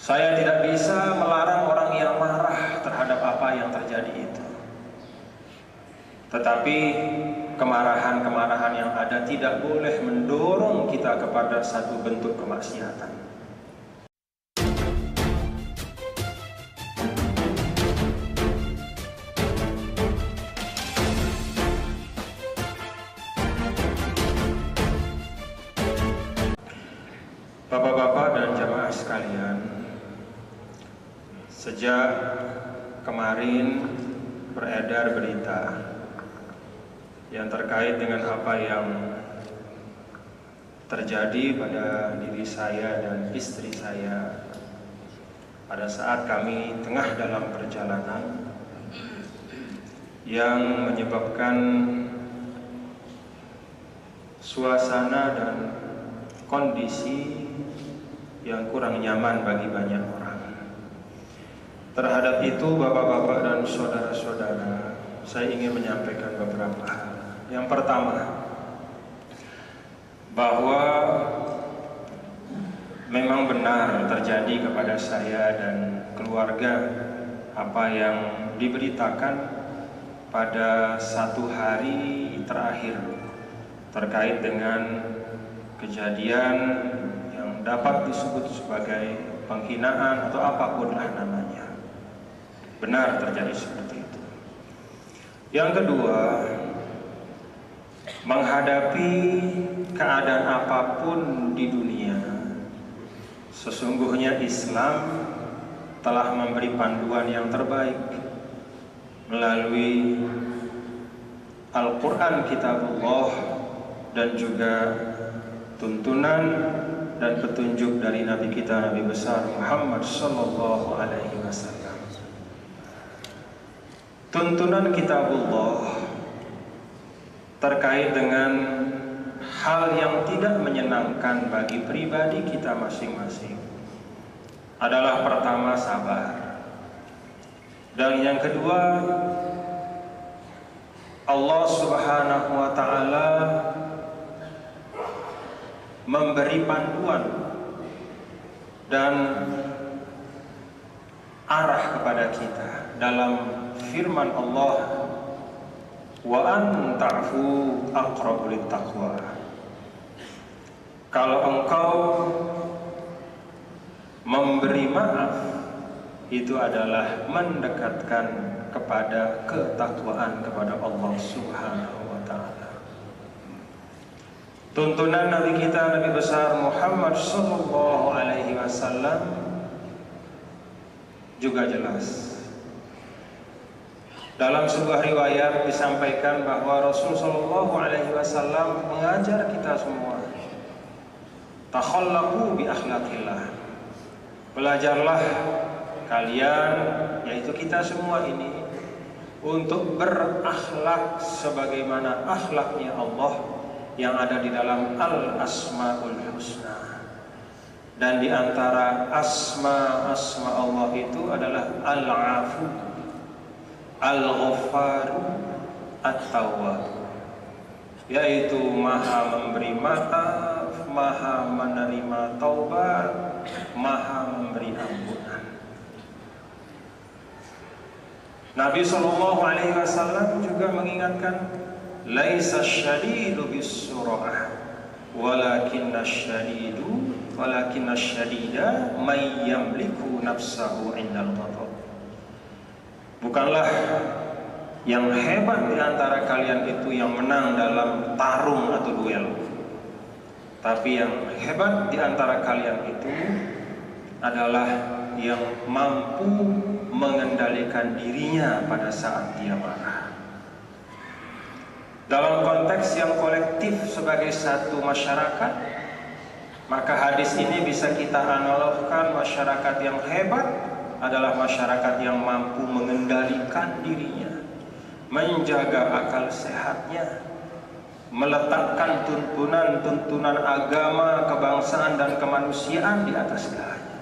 Saya tidak bisa melarang orang yang marah terhadap apa yang terjadi itu. Tetapi kemarahan-kemarahan yang ada tidak boleh mendorong kita kepada satu bentuk kemaksiatan. Bapak-bapak dan jamaah sekalian, sejak kemarin beredar berita yang terkait dengan apa yang terjadi pada diri saya dan istri saya pada saat kami tengah dalam perjalanan yang menyebabkan suasana dan kondisi yang kurang nyaman bagi banyak orang. Terhadap itu, bapak-bapak dan saudara-saudara, saya ingin menyampaikan beberapa hal. Yang pertama, bahwa memang benar terjadi kepada saya dan keluarga apa yang diberitakan pada satu hari terakhir terkait dengan kejadian yang dapat disebut sebagai penghinaan atau apapun lah namanya. Benar terjadi seperti itu. Yang kedua, menghadapi keadaan apapun di dunia, sesungguhnya Islam telah memberi panduan yang terbaik melalui Al-Quran Kitabullah dan juga tuntunan dan petunjuk dari Nabi kita, Nabi besar Muhammad Sallallahu Alaihi Wasallam. Tuntunan Kitabullah terkait dengan hal yang tidak menyenangkan bagi pribadi kita masing-masing adalah pertama sabar, dan yang kedua Allah Subhanahu wa Ta'ala memberi panduan dan arah kepada kita dalam firman Allah, wa an ta'fu aqrabu littaqwa. Kalau engkau memberi maaf, itu adalah mendekatkan kepada ketakwaan kepada Allah Subhanahu wa Ta'ala. Tuntunan Nabi kita, Nabi besar Muhammad Sallallahu Alaihi Wasallam juga jelas. Dalam sebuah riwayat disampaikan bahwa Rasul Sallallahu Alaihi Wasallam mengajar kita semua, takhallaqu bi akhlaqillah. Belajarlah kalian, yaitu kita semua ini, untuk berakhlak sebagaimana akhlaknya Allah yang ada di dalam Al-Asmaul Husna. Dan di antara asma Allah itu adalah Al-Afu, Al-Ghaffar, At-Tawwab, yaitu maha memberi maaf, maha menerima taubat, maha memberi ampunan. Nabi Sallallahu Alaihi Wasallam juga mengingatkan, laisa syadidu bis-sur'ah walakinna syadida may yamliku nafsahu indal ghadab. Bukanlah yang hebat di antara kalian itu yang menang dalam tarung atau duel, tapi yang hebat di antara kalian itu adalah yang mampu mengendalikan dirinya pada saat dia marah. Dalam konteks yang kolektif sebagai satu masyarakat, maka hadis ini bisa kita analogkan masyarakat yang hebat adalah masyarakat yang mampu mengendalikan dirinya, menjaga akal sehatnya, meletakkan tuntunan agama, kebangsaan dan kemanusiaan di atas segalanya.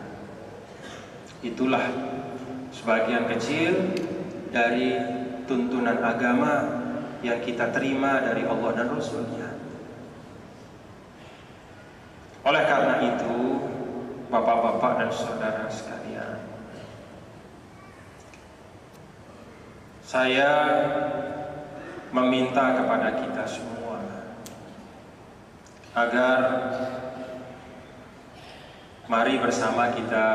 Itulah sebagian kecil dari tuntunan agama yang kita terima dari Allah dan Rasul-Nya. Oleh karena itu, bapak-bapak dan dan saudara sekalian, saya meminta kepada kita semua agar mari bersama kita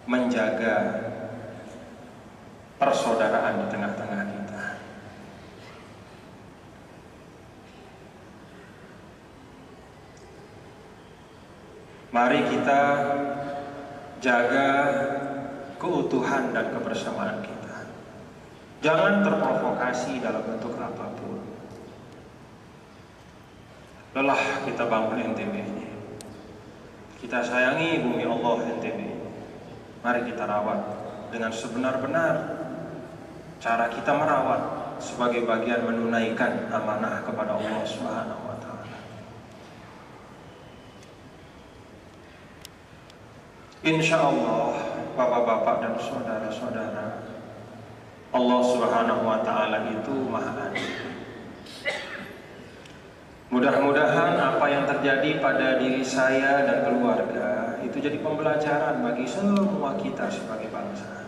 menjaga persaudaraan di tengah-tengah kita. Mari kita jaga keutuhan dan kebersamaan kita. Jangan terprovokasi dalam bentuk apapun. Lelah kita bangun NTB ini. Kita sayangi bumi Allah NTB. Mari kita rawat dengan sebenar-benar cara kita merawat sebagai bagian menunaikan amanah kepada Allah Subhanahu wa Ta'ala. Insya Allah, bapak-bapak dan saudara-saudara, Allah Subhanahu wa Ta'ala itu Maha Adil. Mudah-mudahan apa yang terjadi pada diri saya dan keluarga itu jadi pembelajaran bagi semua kita sebagai bangsa,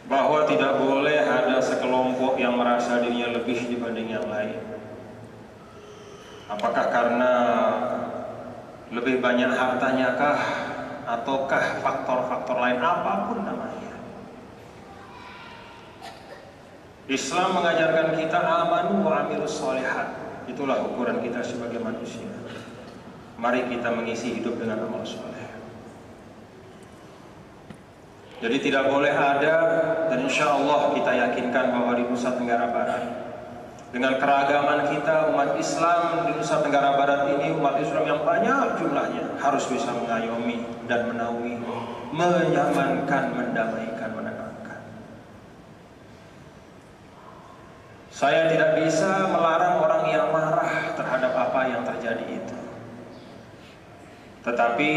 bahwa tidak boleh ada sekelompok yang merasa dirinya lebih dibanding yang lain. Apakah karena lebih banyak hartanya kah, ataukah faktor-faktor lain, apapun namanya. Islam mengajarkan kita amanu wa amilus sholihat. Itulah ukuran kita sebagai manusia. Mari kita mengisi hidup dengan amal soleh. Jadi tidak boleh ada, dan insya Allah kita yakinkan bahwa di Nusa Tenggara Barat, dengan keragaman kita umat Islam di Nusa Tenggara Barat ini, umat Islam yang banyak jumlahnya, harus bisa mengayomi dan menaungi, menyamankan, mendamaikan, menenangkan. Saya tidak bisa melarang orang yang marah terhadap apa yang terjadi itu. Tetapi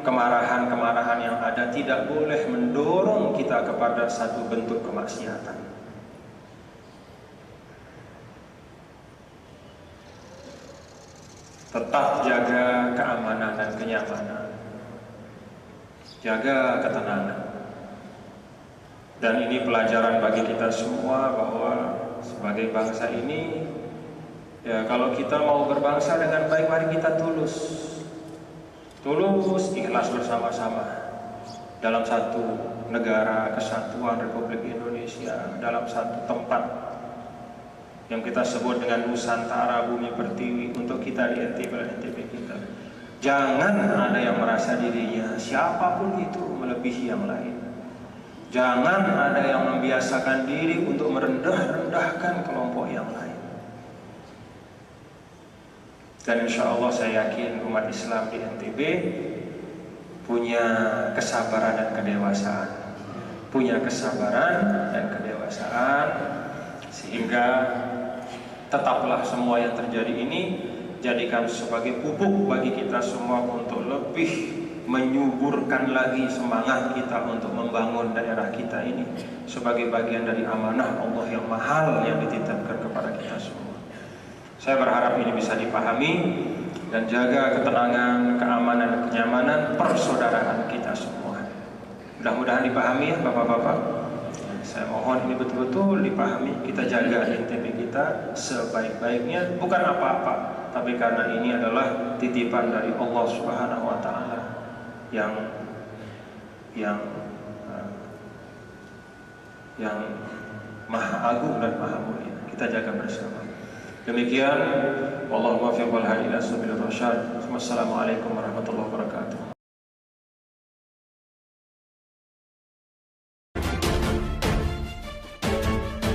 kemarahan-kemarahan yang ada tidak boleh mendorong kita kepada satu bentuk kemaksiatan. Tetap jaga keamanan dan kenyamanan, jaga ketenangan. Dan ini pelajaran bagi kita semua bahwa sebagai bangsa ini, ya kalau kita mau berbangsa dengan baik, mari kita tulus, ikhlas bersama-sama dalam satu negara kesatuan Republik Indonesia, dalam satu tempat yang kita sebut dengan Nusantara, bumi pertiwi, untuk kita di NTB kita. Jangan ada yang merasa dirinya siapapun itu melebihi yang lain. Jangan ada yang membiasakan diri untuk merendah-rendahkan kelompok yang lain. Dan insya Allah saya yakin umat Islam di NTB punya kesabaran dan kedewasaan. Sehingga tetaplah semua yang terjadi ini jadikan sebagai pupuk bagi kita semua untuk lebih menyuburkan lagi semangat kita untuk membangun daerah kita ini sebagai bagian dari amanah Allah yang mahal yang dititipkan kepada kita semua. Saya berharap ini bisa dipahami dan jaga ketenangan, keamanan, dan kenyamanan persaudaraan kita semua. Mudah-mudahan dipahami ya Bapak-bapak. Saya mohon ini betul-betul dipahami, kita jaga NTB kita sebaik-baiknya, bukan apa-apa, tapi karena ini adalah titipan dari Allah Subhanahu wa Ta'ala yang maha agung dan maha mulia. Kita jaga bersama. Demikian, wallahu muwaffiq wal hadi ila sabilir rasyad. Wassalamualaikum warahmatullahi wabarakatuh.